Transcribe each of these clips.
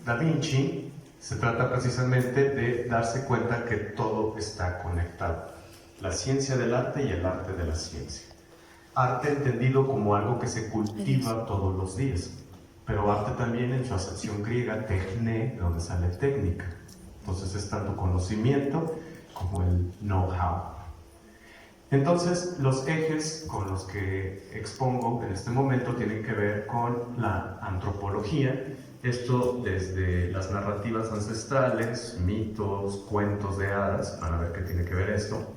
Da Vinci, se trata precisamente de darse cuenta que todo está conectado. La ciencia del arte y el arte de la ciencia. Arte entendido como algo que se cultiva todos los días, pero arte también en su acepción griega, techne, de donde sale técnica. Entonces es tanto conocimiento como el know-how. Entonces los ejes con los que expongo en este momento tienen que ver con la antropología, esto desde las narrativas ancestrales, mitos, cuentos de hadas, van a ver qué tiene que ver esto.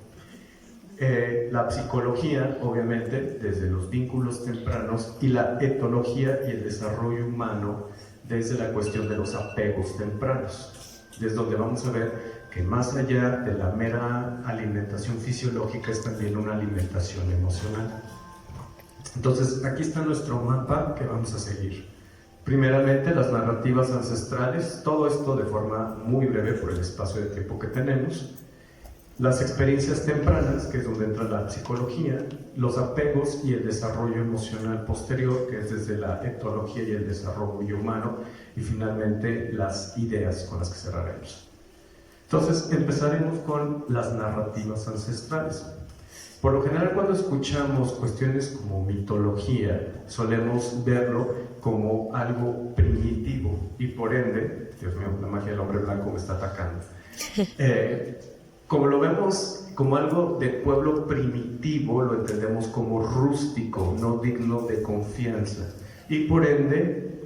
La psicología, obviamente, desde los vínculos tempranos, y la etología y el desarrollo humano desde la cuestión de los apegos tempranos, desde donde vamos a ver que más allá de la mera alimentación fisiológica es también una alimentación emocional. Entonces, aquí está nuestro mapa que vamos a seguir. Primeramente, las narrativas ancestrales, todo esto de forma muy breve por el espacio de tiempo que tenemos. Las experiencias tempranas, que es donde entra la psicología, los apegos y el desarrollo emocional posterior, que es desde la etología y el desarrollo humano, y finalmente las ideas con las que cerraremos. Entonces, empezaremos con las narrativas ancestrales. Por lo general, cuando escuchamos cuestiones como mitología, solemos verlo como algo primitivo y por ende, Dios mío, la magia del hombre blanco me está atacando. Como lo vemos como algo de pueblo primitivo, lo entendemos como rústico, no digno de confianza, y por ende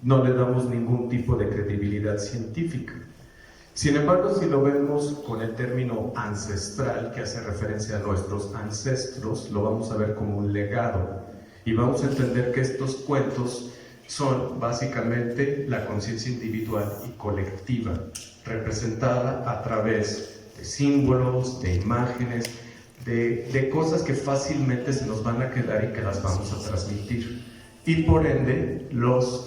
no le damos ningún tipo de credibilidad científica. Sin embargo, si lo vemos con el término ancestral, que hace referencia a nuestros ancestros, lo vamos a ver como un legado, y vamos a entender que estos cuentos son básicamente la conciencia individual y colectiva, representada a través de símbolos, de imágenes, de cosas que fácilmente se nos van a quedar y que las vamos a transmitir. Y por ende,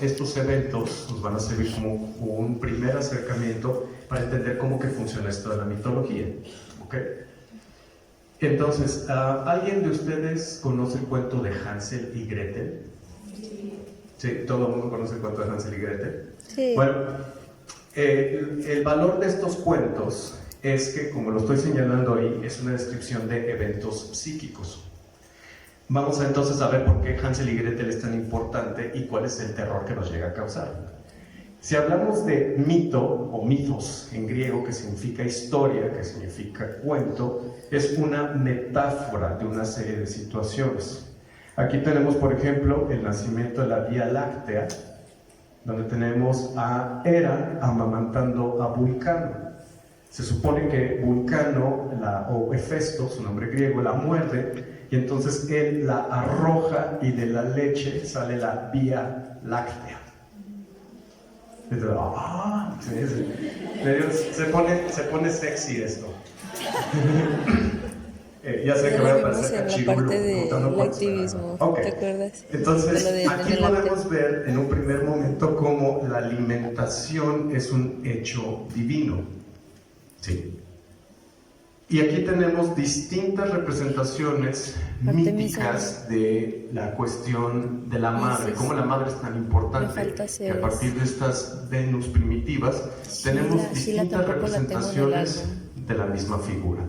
estos eventos nos van a servir como un primer acercamiento para entender cómo que funciona esto de la mitología. ¿Okay? Entonces, ¿alguien de ustedes conoce el cuento de Hansel y Gretel? Sí, todo el mundo conoce el cuento de Hansel y Gretel. Sí. Bueno, el valor de estos cuentos es que, como lo estoy señalando ahí, es una descripción de eventos psíquicos. Vamos entonces a ver por qué Hansel y Gretel es tan importante y cuál es el terror que nos llega a causar. Si hablamos de mito o mitos en griego, que significa historia, que significa cuento, es una metáfora de una serie de situaciones. Aquí tenemos, por ejemplo, el nacimiento de la Vía Láctea, donde tenemos a Hera amamantando a Vulcano. Se supone que Vulcano, o Hefesto, su nombre griego, la muerde, y entonces él la arroja y de la leche sale la Vía Láctea. Entonces, se pone sexy esto. Ya sé que voy a parecer cachirulo. En la parte del activismo, okay. ¿Te acuerdas? Entonces, aquí podemos ver en un primer momento cómo la alimentación es un hecho divino. Sí. Y aquí tenemos distintas representaciones míticas de la cuestión de la madre, cómo la madre es tan importante, que a partir de estas Venus primitivas tenemos distintas representaciones de la misma figura,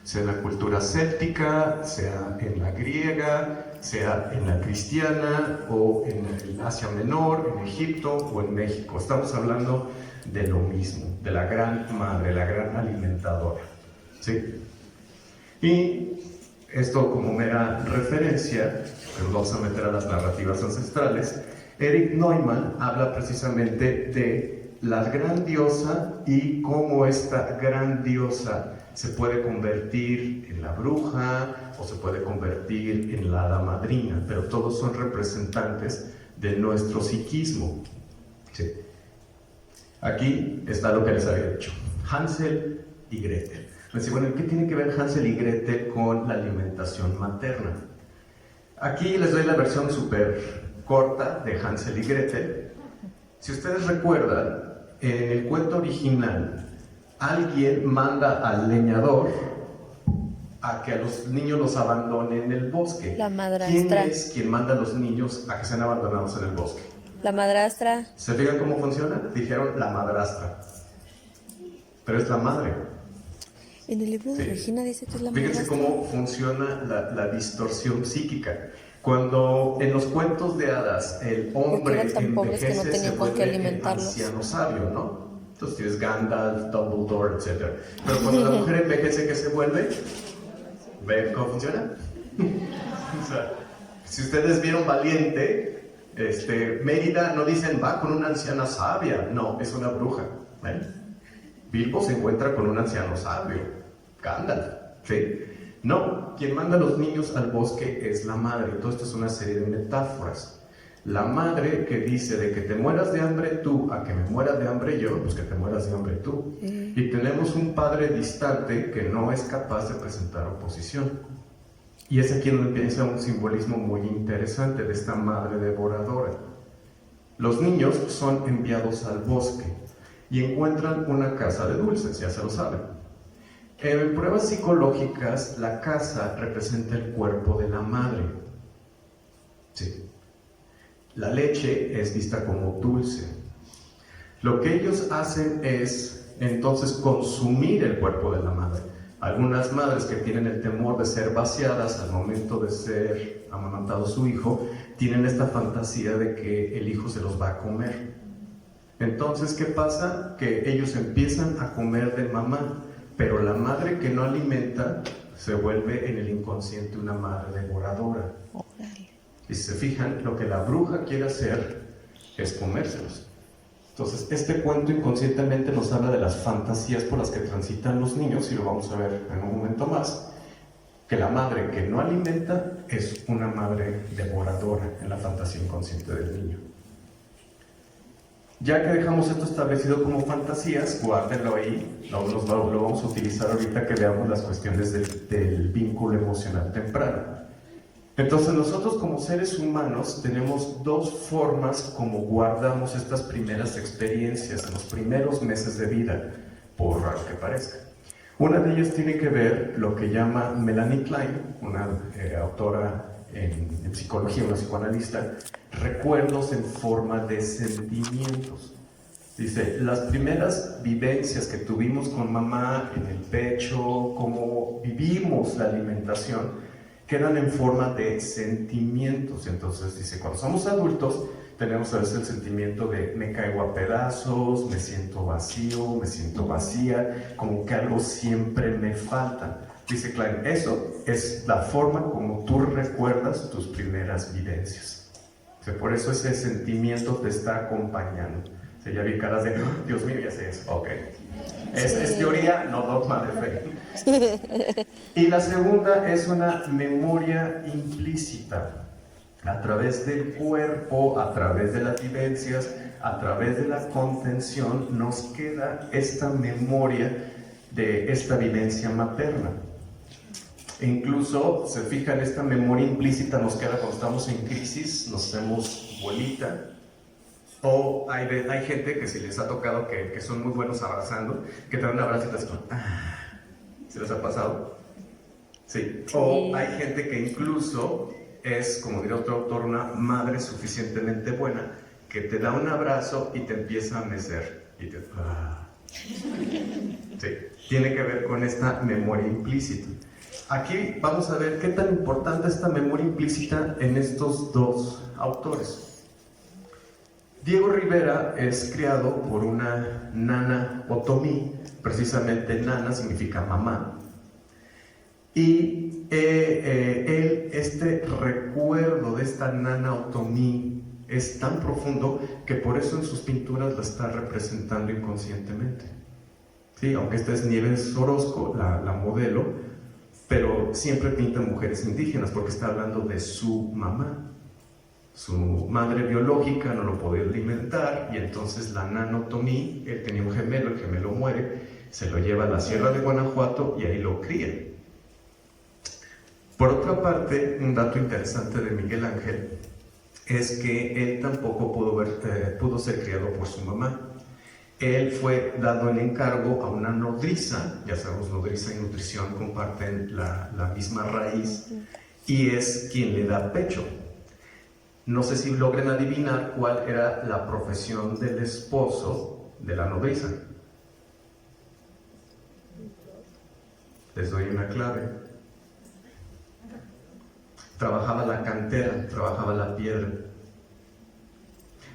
sea en la cultura céltica, sea en la griega, sea en la cristiana, o en el Asia Menor, en Egipto o en México. Estamos hablando de lo mismo, de la gran madre, la gran alimentadora. ¿Sí? Y esto como mera referencia, que nos vamos a meter a las narrativas ancestrales, Erich Neumann habla precisamente de la gran diosa y cómo esta gran diosa se puede convertir en la bruja o se puede convertir en la hada madrina, pero todos son representantes de nuestro psiquismo. ¿Sí? Aquí está lo que les había dicho, Hansel y Gretel. Bueno, ¿qué tiene que ver Hansel y Gretel con la alimentación materna? Aquí les doy la versión súper corta de Hansel y Gretel. Si ustedes recuerdan, en el cuento original, alguien manda al leñador a que a los niños los abandone en el bosque. La madrastra. ¿Quién es quien manda a los niños a que sean abandonados en el bosque? La madrastra. ¿Se fijan cómo funciona? Dijeron la madrastra. Pero es la madre. En el libro de Regina dice que es la Fíjense madrastra. cómo funciona la distorsión psíquica. Cuando en los cuentos de hadas el hombre eran tan pobres que no envejece, tenían se con qué vuelve el alimentarlos. anciano sabio, ¿no? Entonces tienes Gandalf, Dumbledore, etc. Pero cuando la mujer envejece, ¿qué se vuelve? ¿Ven cómo funciona? O sea, si ustedes vieron Valiente, Mérida no dicen va con una anciana sabia, no, es una bruja. Bilbo se encuentra con un anciano sabio, Gandalf, ¿sí? No, quien manda a los niños al bosque es la madre. Todo esto es una serie de metáforas. La madre que dice de que te mueras de hambre tú a que me muera de hambre yo, pues que te mueras de hambre tú. Y tenemos un padre distante que no es capaz de presentar oposición. Y es aquí donde empieza un simbolismo muy interesante de esta madre devoradora. Los niños son enviados al bosque y encuentran una casa de dulces, ya se lo saben. En pruebas psicológicas, la casa representa el cuerpo de la madre. Sí. La leche es vista como dulce. Lo que ellos hacen es, entonces, consumir el cuerpo de la madre. Algunas madres que tienen el temor de ser vaciadas al momento de ser amamantado su hijo, tienen esta fantasía de que el hijo se los va a comer. Entonces, ¿qué pasa? Que ellos empiezan a comer de mamá, pero la madre que no alimenta se vuelve en el inconsciente una madre devoradora. Y si se fijan, lo que la bruja quiere hacer es comérselos. Entonces, este cuento inconscientemente nos habla de las fantasías por las que transitan los niños, y lo vamos a ver en un momento más, que la madre que no alimenta es una madre devoradora en la fantasía inconsciente del niño. Ya que dejamos esto establecido como fantasías, guárdenlo ahí, lo vamos a utilizar ahorita que veamos las cuestiones del vínculo emocional temprano. Entonces nosotros como seres humanos tenemos dos formas como guardamos estas primeras experiencias en los primeros meses de vida, por raro que parezca. Una de ellas tiene que ver lo que llama Melanie Klein, una autora en psicología, una psicoanalista, recuerdos en forma de sentimientos. Dice, las primeras vivencias que tuvimos con mamá en el pecho, cómo vivimos la alimentación, quedan en forma de sentimientos. Entonces dice, cuando somos adultos tenemos a veces el sentimiento de me caigo a pedazos, me siento vacío, me siento vacía, como que algo siempre me falta. Dice Klein, eso es la forma como tú recuerdas tus primeras vivencias. O sea, por eso ese sentimiento te está acompañando. O sea, ya vi caras de, oh, Dios mío, ya sé eso. Ok. Es teoría, no dogma de fe. Y la segunda es una memoria implícita. A través del cuerpo, a través de las vivencias, a través de la contención, nos queda esta memoria de esta vivencia materna. E incluso, se fijan, esta memoria implícita nos queda cuando estamos en crisis, nos hacemos bolita. O hay gente que si les ha tocado que son muy buenos abrazando, que te dan un abrazo y te hacen ¿se les ha pasado? Sí. O hay gente que incluso es, como diría otro autor, una madre suficientemente buena que te da un abrazo y te empieza a mecer. Y te... Sí, tiene que ver con esta memoria implícita. Aquí vamos a ver qué tan importante es esta memoria implícita en estos dos autores. Diego Rivera es criado por una nana otomí, precisamente nana significa mamá, y este recuerdo de esta nana otomí es tan profundo que por eso en sus pinturas la está representando inconscientemente. Sí, aunque esta es Nieves Orozco, la modelo, pero siempre pinta mujeres indígenas porque está hablando de su mamá. Su madre biológica no lo podía alimentar y entonces la nana otomí, él tenía un gemelo, el gemelo muere, se lo lleva a la Sierra de Guanajuato y ahí lo cría. Por otra parte, un dato interesante de Miguel Ángel es que él tampoco pudo ser criado por su mamá. Él fue dado el encargo a una nodriza, ya sabemos, nodriza y nutrición comparten la misma raíz, y es quien le da pecho. No sé si logren adivinar cuál era la profesión del esposo de la nodriza. Les doy una clave. Trabajaba la cantera, trabajaba la piedra.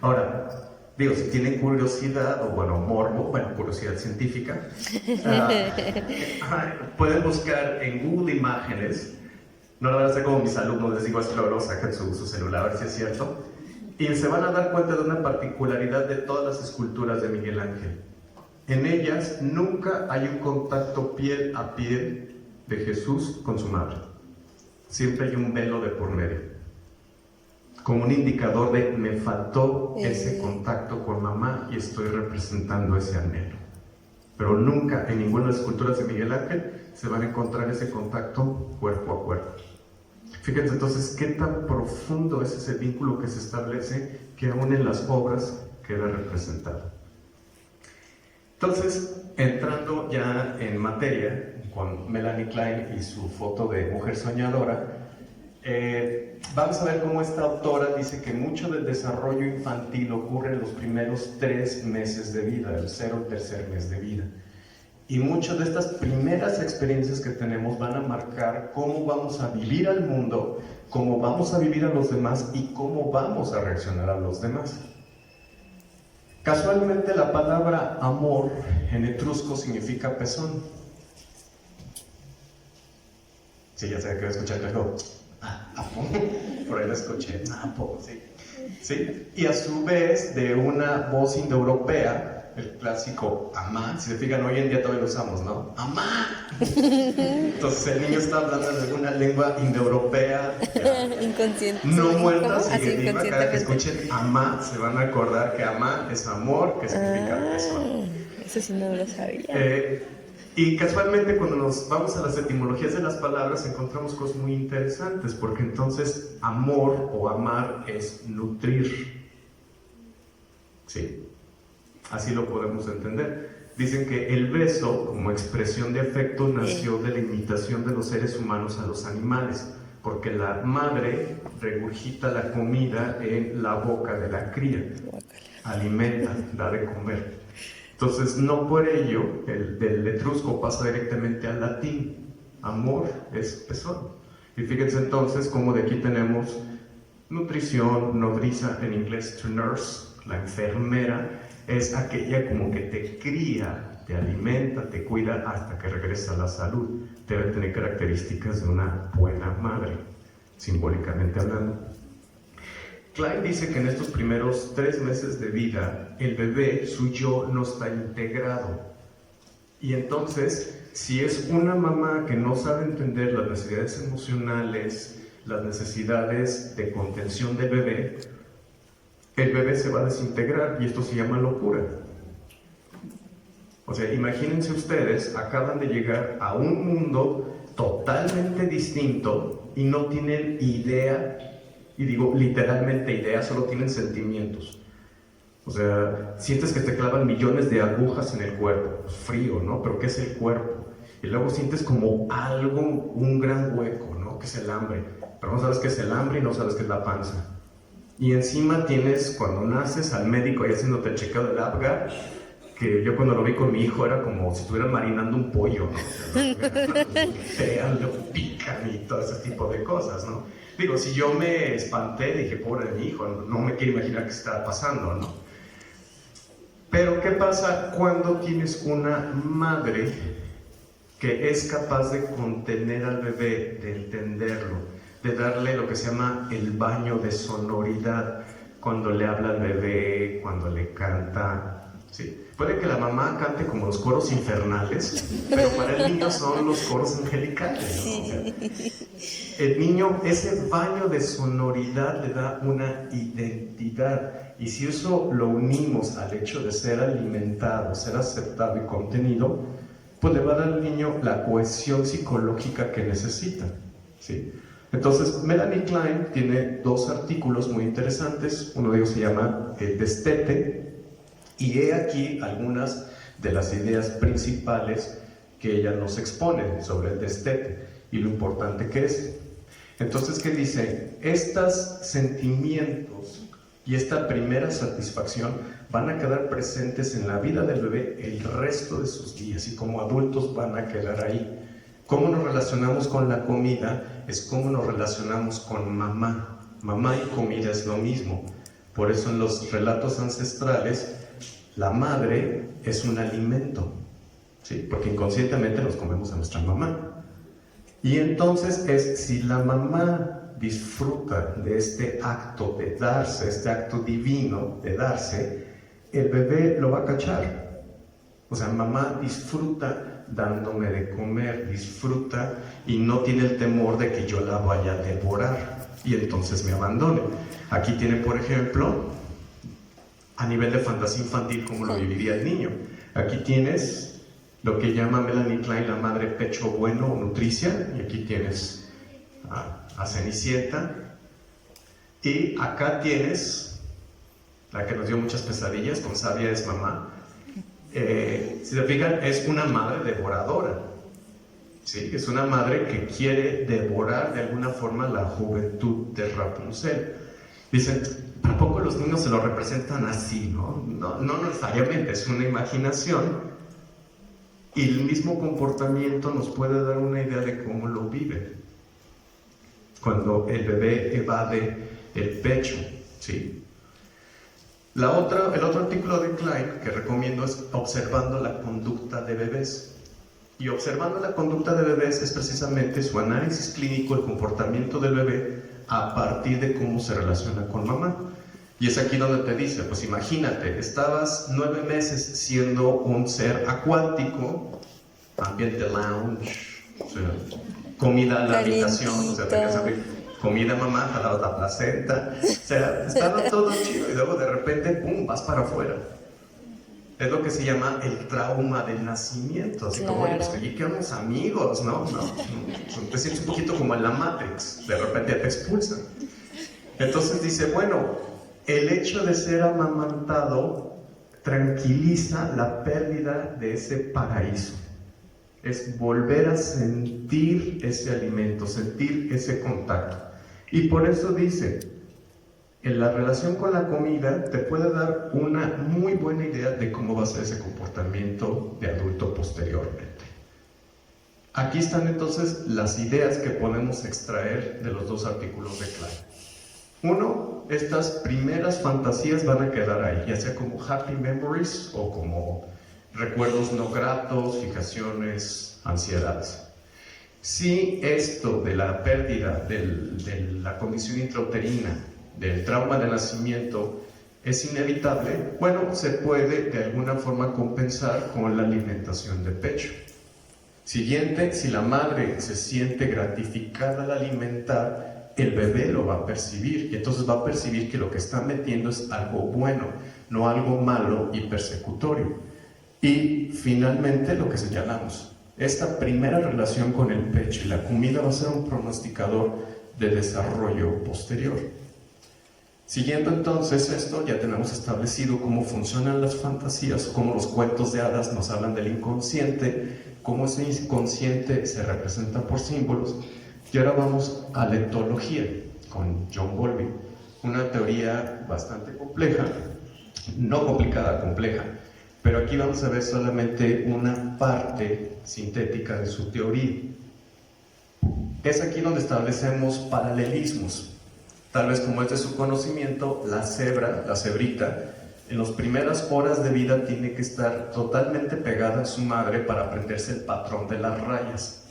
Ahora, digo, si tienen curiosidad, o bueno, morbo, bueno, curiosidad científica, pueden buscar en Google Imágenes. No lo van a hacer como mis alumnos, les digo, luego saquen su celular a ver si es cierto. Y se van a dar cuenta de una particularidad de todas las esculturas de Miguel Ángel. En ellas nunca hay un contacto piel a piel de Jesús con su madre. Siempre hay un velo de por medio, como un indicador de me faltó ese contacto con mamá y estoy representando ese anhelo. Pero nunca en ninguna de las esculturas de Miguel Ángel se van a encontrar ese contacto cuerpo a cuerpo. Fíjense entonces qué tan profundo es ese vínculo que se establece, que aún en las obras queda representado. Entonces, entrando ya en materia con Melanie Klein y su foto de mujer soñadora, vamos a ver cómo esta autora dice que mucho del desarrollo infantil ocurre en los primeros 3 meses de vida, el 0 al 3er mes de vida. Y muchas de estas primeras experiencias que tenemos van a marcar cómo vamos a vivir al mundo, cómo vamos a vivir a los demás y cómo vamos a reaccionar a los demás. Casualmente la palabra amor en etrusco significa pezón. Sí, ya sé que voy a escuchar algo. Por ahí lo escuché. Sí. Sí. Y a su vez, de una voz indoeuropea, el clásico amá, si se fijan, hoy en día todavía lo usamos, ¿no? ¡Amá! Entonces el niño está hablando de alguna lengua indoeuropea inconsciente. no muerta, Así así que cada que inconscientemente. escuchen amá, se van a acordar que amá es amor, que significa pezón. Eso sí no lo sabía. Y casualmente cuando nos vamos a las etimologías de las palabras encontramos cosas muy interesantes, porque entonces amor o amar es nutrir. Sí. Así lo podemos entender. Dicen que el beso, como expresión de afecto, nació de la imitación de los seres humanos a los animales, porque la madre regurgita la comida en la boca de la cría, alimenta, da de comer. Entonces, no por ello, del etrusco pasa directamente al latín. Amor es pezón. Y fíjense entonces cómo de aquí tenemos nutrición, nodriza, en inglés to nurse, la enfermera, es aquella como que te cría, te alimenta, te cuida hasta que regresa a la salud. Debe tener características de una buena madre, simbólicamente hablando. Klein dice que en estos primeros 3 meses de vida, el bebé, su yo, no está integrado. Y entonces, si es una mamá que no sabe entender las necesidades emocionales, las necesidades de contención del bebé, el bebé se va a desintegrar y esto se llama locura. O sea, imagínense ustedes, acaban de llegar a un mundo totalmente distinto y no tienen idea, y digo literalmente idea, solo tienen sentimientos. O sea, sientes que te clavan millones de agujas en el cuerpo, pues frío, ¿no? Pero ¿qué es el cuerpo? Y luego sientes como algo, un gran hueco, ¿no? Que es el hambre. Pero no sabes qué es el hambre y no sabes qué es la panza. Y encima tienes, cuando naces, al médico ahí haciéndote el chequeo del Apgar, que yo cuando lo vi con mi hijo era como si estuvieran marinando un pollo, ¿no? Lo pican y todo ese tipo de cosas, ¿no? Digo, si yo me espanté, dije, pobre de mi hijo, no me quiero imaginar qué está pasando, ¿no? Pero ¿qué pasa cuando tienes una madre que es capaz de contener al bebé, de entenderlo, de darle lo que se llama el baño de sonoridad, cuando le habla al bebé, cuando le canta? ¿Sí? Puede que la mamá cante como los coros infernales, pero para el niño son los coros angelicales, ¿no? O sea, el niño, ese baño de sonoridad le da una identidad, y si eso lo unimos al hecho de ser alimentado, ser aceptado y contenido, pues le va a dar al niño la cohesión psicológica que necesita, ¿sí? Entonces, Melanie Klein tiene 2 artículos muy interesantes. Uno de ellos se llama El destete, y he aquí algunas de las ideas principales que ella nos expone sobre el destete y lo importante que es. Entonces, ¿qué dice? estos sentimientos y esta primera satisfacción van a quedar presentes en la vida del bebé el resto de sus días y como adultos van a quedar ahí. Cómo nos relacionamos con la comida es cómo nos relacionamos con mamá. Mamá y comida es lo mismo. Por eso en los relatos ancestrales, la madre es un alimento, ¿sí? Porque inconscientemente nos comemos a nuestra mamá. Y entonces si la mamá disfruta de este acto de darse, este acto divino de darse, el bebé lo va a cachar. O sea, mamá disfruta dándome de comer, disfruta y no tiene el temor de que yo la vaya a devorar y entonces me abandone. Aquí tiene, por ejemplo, a nivel de fantasía infantil, cómo lo viviría el niño. Aquí tienes lo que llama Melanie Klein la madre pecho bueno o nutricia, y aquí tienes a Cenicienta, y acá tienes la que nos dio muchas pesadillas, con Sabia es mamá. Si se fijan, es una madre devoradora, ¿sí? Es una madre que quiere devorar de alguna forma la juventud de Rapunzel. Dicen, tampoco los niños se lo representan así, ¿no? No necesariamente, es una imaginación. Y el mismo comportamiento nos puede dar una idea de cómo lo vive. Cuando el bebé evade el pecho, ¿sí? El otro artículo de Klein que recomiendo es Observando la conducta de bebés. Y observando la conducta de bebés es precisamente su análisis clínico, el comportamiento del bebé a partir de cómo se relaciona con mamá. Y es aquí donde te dice, pues imagínate, estabas 9 meses siendo un ser acuático, ambiente lounge, o sea, comida en la habitación, o sea, tenías que abrir comida mamá, jalabas la placenta, o sea, estaba todo chido y luego de repente, ¡pum!, vas para afuera. Es lo que se llama el trauma del nacimiento, así como, oye, pues allí quedamos amigos, ¿no? Te sientes un poquito como en la Matrix, de repente te expulsan. Entonces dice, bueno, el hecho de ser amamantado tranquiliza la pérdida de ese paraíso. Es volver a sentir ese alimento, sentir ese contacto. Y por eso dice, en la relación con la comida te puede dar una muy buena idea de cómo va a ser ese comportamiento de adulto posteriormente. Aquí están entonces las ideas que podemos extraer de los dos artículos de Klein. Uno, estas primeras fantasías van a quedar ahí, ya sea como happy memories o como recuerdos no gratos, fijaciones, ansiedades. Si esto de la pérdida de la condición intrauterina, del trauma de nacimiento, es inevitable, bueno, se puede de alguna forma compensar con la alimentación de pecho. Siguiente, si la madre se siente gratificada al alimentar, el bebé lo va a percibir, y entonces va a percibir que lo que está metiendo es algo bueno, no algo malo y persecutorio. Y finalmente lo que señalamos, esta primera relación con el pecho y la comida va a ser un pronosticador de desarrollo posterior. Siguiendo entonces esto, ya tenemos establecido cómo funcionan las fantasías, cómo los cuentos de hadas nos hablan del inconsciente, cómo ese inconsciente se representa por símbolos. Y ahora vamos a la etología con John Bowlby, una teoría bastante compleja, no complicada, compleja, pero aquí vamos a ver solamente una parte sintética de su teoría. Es aquí donde establecemos paralelismos. Tal vez como es de su conocimiento, la cebrita, en las primeras horas de vida tiene que estar totalmente pegada a su madre para aprenderse el patrón de las rayas.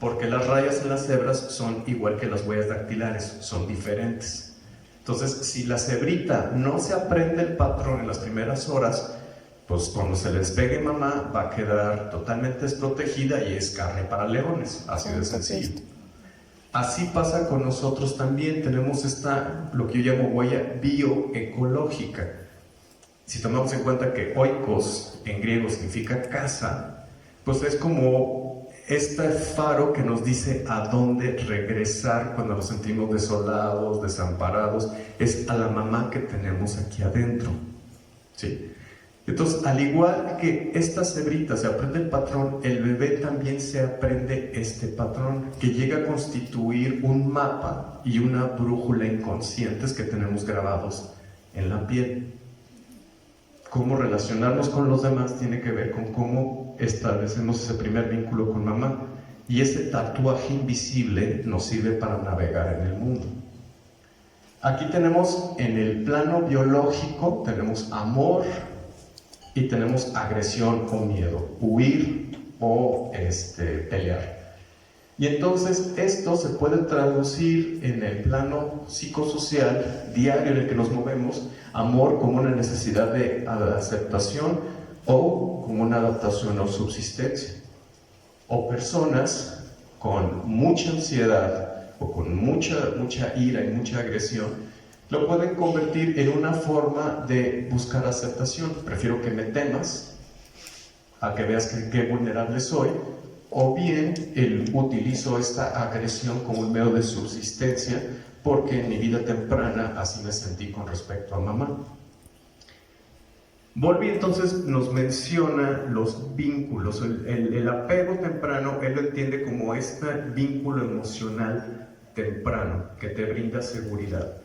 Porque las rayas en las cebras son igual que las huellas dactilares, son diferentes. Entonces, si la cebrita no se aprende el patrón en las primeras horas, pues cuando se le despegue mamá va a quedar totalmente desprotegida y es carne para leones, así de sencillo. Así pasa con nosotros también, tenemos lo que yo llamo huella bioecológica. Si tomamos en cuenta que oikos en griego significa casa, pues es como este faro que nos dice a dónde regresar cuando nos sentimos desolados, desamparados, es a la mamá que tenemos aquí adentro, ¿sí? Entonces, al igual que esta cebrita se aprende el patrón, el bebé también se aprende este patrón, que llega a constituir un mapa y una brújula inconscientes que tenemos grabados en la piel. Cómo relacionarnos con los demás tiene que ver con cómo establecemos ese primer vínculo con mamá. Y ese tatuaje invisible nos sirve para navegar en el mundo. Aquí tenemos en el plano biológico, tenemos amor y tenemos agresión o miedo, huir o pelear. Y entonces esto se puede traducir en el plano psicosocial diario en el que nos movemos, amor como una necesidad de aceptación o como una adaptación o subsistencia. O personas con mucha ansiedad o con mucha ira y mucha agresión lo pueden convertir en una forma de buscar aceptación. Prefiero que me temas a que veas qué vulnerable soy, o bien utilizo esta agresión como un medio de subsistencia porque en mi vida temprana así me sentí con respecto a mamá. Bowlby entonces nos menciona los vínculos, el apego temprano, él lo entiende como este vínculo emocional temprano que te brinda seguridad.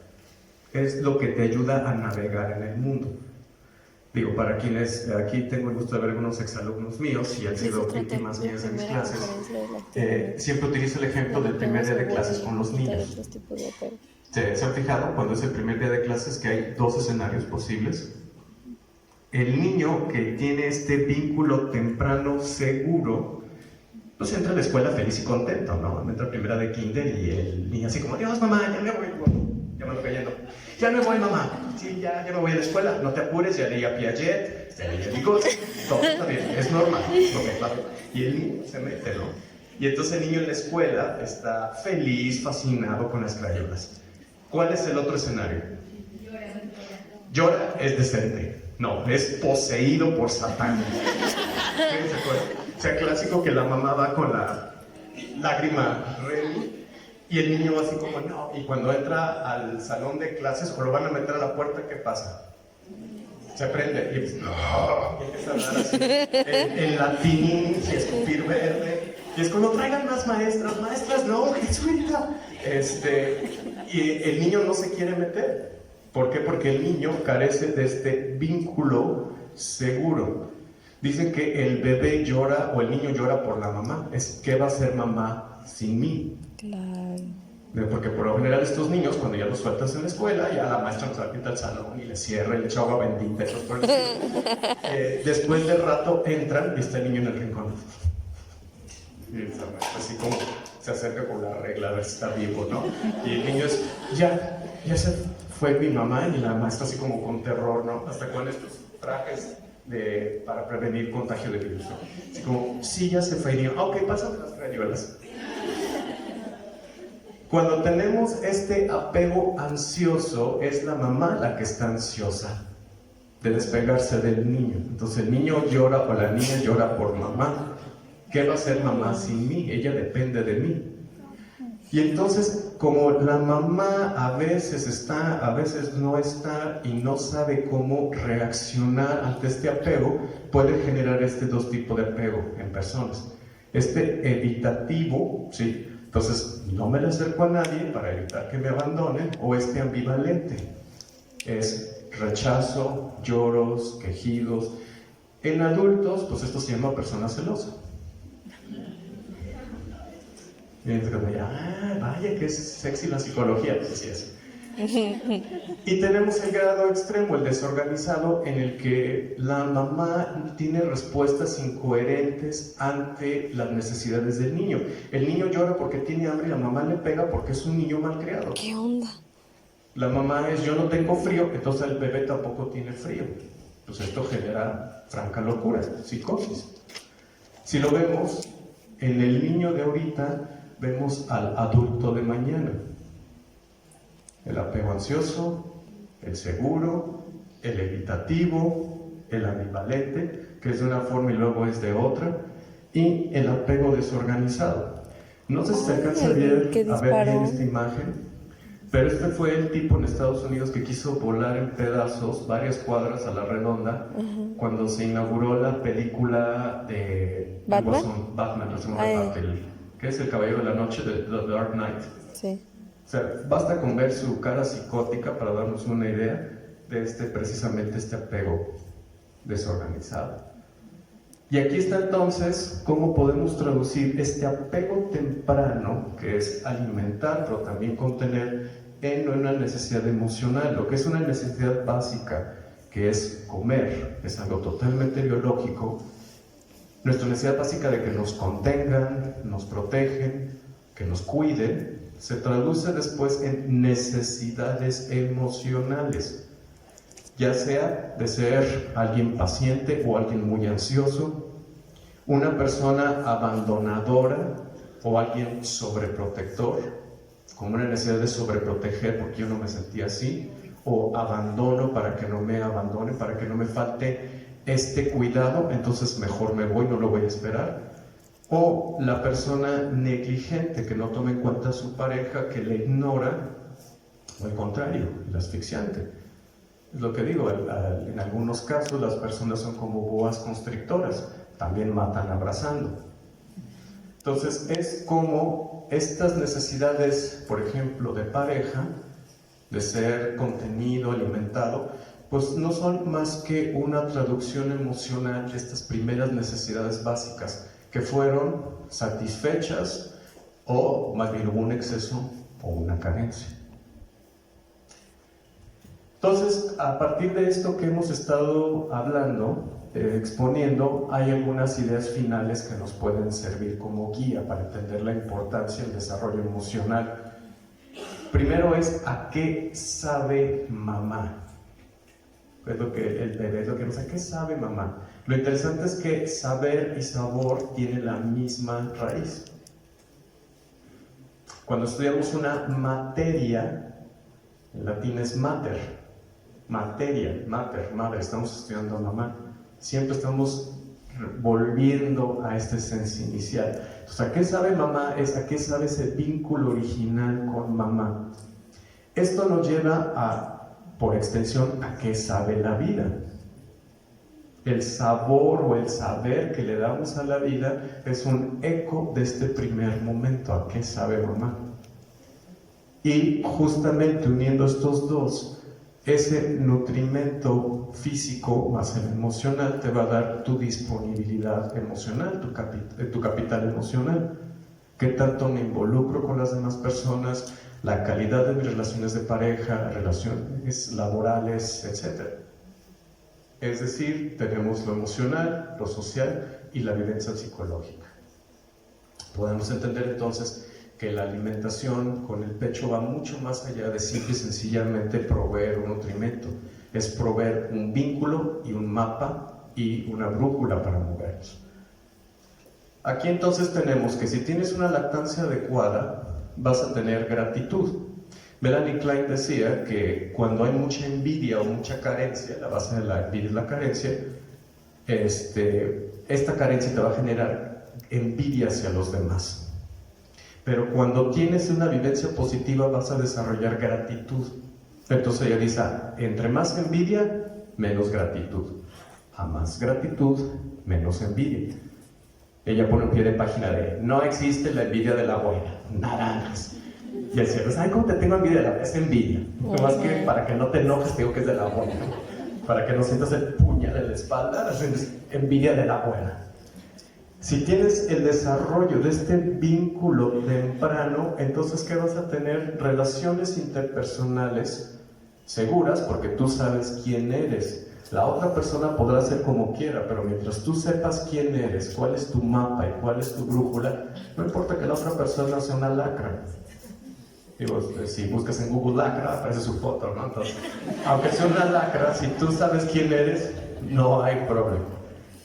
Es lo que te ayuda a navegar en el mundo. Digo, para quienes, aquí tengo el gusto de ver algunos exalumnos míos y han sido víctimas mías de mis clases, siempre utilizo el ejemplo del primer día de clases con los niños. ¿Se han fijado cuando es el primer día de clases que hay dos escenarios posibles? El niño que tiene este vínculo temprano seguro, pues entra a la escuela feliz y contento, ¿no? Entra a primera de kinder y el niño así como, Dios, mamá, ya me voy, ya me voy cayendo. Ya me voy, mamá, sí, ya me voy a la escuela, no te apures, ya leí a Piaget, ya leí a Vygotsky, todo está bien, es normal, lo que pasa. Y el niño se mete, ¿no? Y entonces el niño en la escuela está feliz, fascinado con las crayolas. ¿Cuál es el otro escenario? Llora, es decente. No, es poseído por Satán. ¿Se acuerdan? O sea, clásico que la mamá va con la lágrima ready y el niño así como no. Y cuando entra al salón de clases o lo van a meter a la puerta, ¿qué pasa? Se prende y empieza, no, y empieza a hablar así en latín y escupir verde. Y es cuando traigan más maestras, no, jesuita. Y el niño no se quiere meter. ¿Por qué? Porque el niño carece de este vínculo seguro. Dicen que el bebé llora o el niño llora por la mamá. ¿Qué va a hacer mamá sin mí? Claro. Porque por lo general estos niños, cuando ya los sueltas en la escuela, ya la maestra nos pinta el salón y les cierra y le echa agua bendita. Después del rato entran y está el niño en el rincón. Y así como se acerca con la regla a ver si está vivo, ¿no? Y el niño es, ya se fue mi mamá, y la maestra así como con terror, ¿no? Hasta con estos trajes para prevenir contagio de virus, ¿no? Así como, sí, ya se fue, y niño, ok, pásame las crayolas. Cuando tenemos este apego ansioso, es la mamá la que está ansiosa de despegarse del niño. Entonces el niño llora o la niña llora por mamá. ¿Qué va a hacer mamá sin mí? Ella depende de mí. Y entonces, como la mamá a veces está, a veces no está y no sabe cómo reaccionar ante este apego, puede generar dos tipos de apego en personas. Evitativo, ¿sí? Entonces, no me le acerco a nadie para evitar que me abandonen, o ambivalente. Es rechazo, lloros, quejidos. En adultos, pues esto se llama persona celosa. Y entonces, vaya que es sexy la psicología, pues sí es. Y tenemos el grado extremo, el desorganizado, en el que la mamá tiene respuestas incoherentes ante las necesidades del niño. El niño llora porque tiene hambre y la mamá le pega porque es un niño malcriado. ¿Qué onda? La mamá es, yo no tengo frío, entonces el bebé tampoco tiene frío. Pues esto genera franca locura, psicosis. Si lo vemos, en el niño de ahorita, vemos al adulto de mañana. El apego ansioso, el seguro, el evitativo, el ambivalente, que es de una forma y luego es de otra, y el apego desorganizado. No sé si se alcanza a ver bien esta imagen, pero este fue el tipo en Estados Unidos que quiso volar en pedazos varias cuadras a la redonda cuando se inauguró la película de ¿Batman? ¿Qué es El Caballero de la Noche, de The Dark Knight? Sí. O sea, basta con ver su cara psicótica para darnos una idea de precisamente este apego desorganizado. Y aquí está entonces cómo podemos traducir este apego temprano, que es alimentar, pero también contener, en una necesidad emocional, lo que es una necesidad básica, que es comer, es algo totalmente biológico. Nuestra necesidad básica de que nos contengan, nos protegen, que nos cuiden, se traduce después en necesidades emocionales, ya sea de ser alguien paciente o alguien muy ansioso, una persona abandonadora o alguien sobreprotector, con una necesidad de sobreproteger porque yo no me sentía así, o abandono para que no me abandone, para que no me falte este cuidado, entonces mejor me voy, no lo voy a esperar. O la persona negligente que no toma en cuenta a su pareja, que le ignora, o al contrario, el asfixiante. Es lo que digo, en algunos casos las personas son como boas constrictoras, también matan abrazando. Entonces es como estas necesidades, por ejemplo, de pareja, de ser contenido, alimentado, pues no son más que una traducción emocional de estas primeras necesidades básicas que fueron satisfechas, o más bien hubo un exceso o una carencia. Entonces, a partir de esto que hemos estado hablando, exponiendo, hay algunas ideas finales que nos pueden servir como guía para entender la importancia del desarrollo emocional. Primero es, ¿a qué sabe mamá? Es lo que el bebé, es lo que no sé, ¿qué sabe mamá? Lo interesante es que saber y sabor tienen la misma raíz. Cuando estudiamos una materia, en latín es mater, materia, mater, madre, estamos estudiando a mamá. Siempre estamos volviendo a esta esencia inicial. Entonces, ¿a qué sabe mamá? Es a qué sabe ese vínculo original con mamá. Esto nos lleva a, por extensión, a qué sabe la vida. El sabor o el saber que le damos a la vida es un eco de este primer momento, a qué sabe mamá. Y justamente uniendo estos dos, ese nutrimento físico más el emocional te va a dar tu disponibilidad emocional, tu capital emocional. ¿Qué tanto me involucro con las demás personas? La calidad de mis relaciones de pareja, relaciones laborales, etc. Es decir, tenemos lo emocional, lo social y la vivencia psicológica. Podemos entender entonces que la alimentación con el pecho va mucho más allá de simple y sencillamente proveer un nutrimento. Es proveer un vínculo y un mapa y una brújula para movernos. Aquí entonces tenemos que si tienes una lactancia adecuada, vas a tener gratitud. Melanie Klein decía que cuando hay mucha envidia o mucha carencia, la base de la envidia es la carencia, esta carencia te va a generar envidia hacia los demás. Pero cuando tienes una vivencia positiva vas a desarrollar gratitud. Entonces ella dice, entre más envidia, menos gratitud. A más gratitud, menos envidia. Ella pone un pie de página de, no existe la envidia de la buena, naranjas. Y el cielo, ¿sabes cómo te tengo envidia de la buena? Es envidia. No más que para que no te enojes, te digo que es de la buena. Para que no sientas el puñal en la espalda, es envidia de la buena. Si tienes el desarrollo de este vínculo temprano, entonces ¿qué vas a tener? Relaciones interpersonales seguras, porque tú sabes quién eres. La otra persona podrá ser como quiera, pero mientras tú sepas quién eres, cuál es tu mapa y cuál es tu brújula, no importa que la otra persona sea una lacra. Digo, si buscas en Google lacra, aparece su foto, ¿no? Entonces, aunque sea una lacra, si tú sabes quién eres, no hay problema.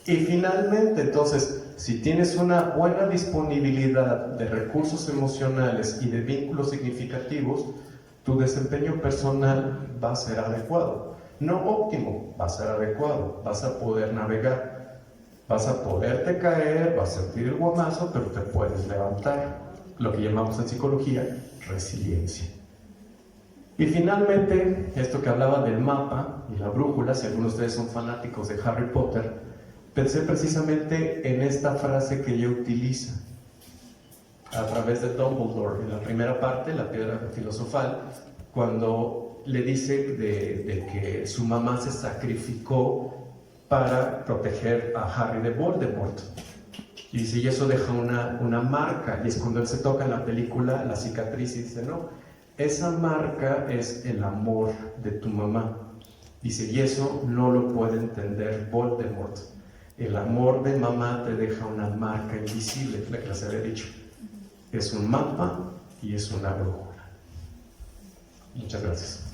Y finalmente, entonces, si tienes una buena disponibilidad de recursos emocionales y de vínculos significativos, tu desempeño personal va a ser adecuado. No óptimo, va a ser adecuado. Vas a poder navegar, vas a poderte caer, vas a sentir el guamazo, pero te puedes levantar. Lo que llamamos en psicología resiliencia. Y finalmente, esto que hablaba del mapa y la brújula, si algunos de ustedes son fanáticos de Harry Potter, pensé precisamente en esta frase que ella utiliza a través de Dumbledore, en la primera parte, la piedra filosofal, cuando le dice de que su mamá se sacrificó para proteger a Harry de Voldemort. Y dice, y eso deja una marca, y es cuando él se toca en la película la cicatriz y dice, no, esa marca es el amor de tu mamá. Dice, y eso no lo puede entender Voldemort. El amor de mamá te deja una marca invisible, la que les había dicho. Es un mapa y es una brújula. Muchas gracias.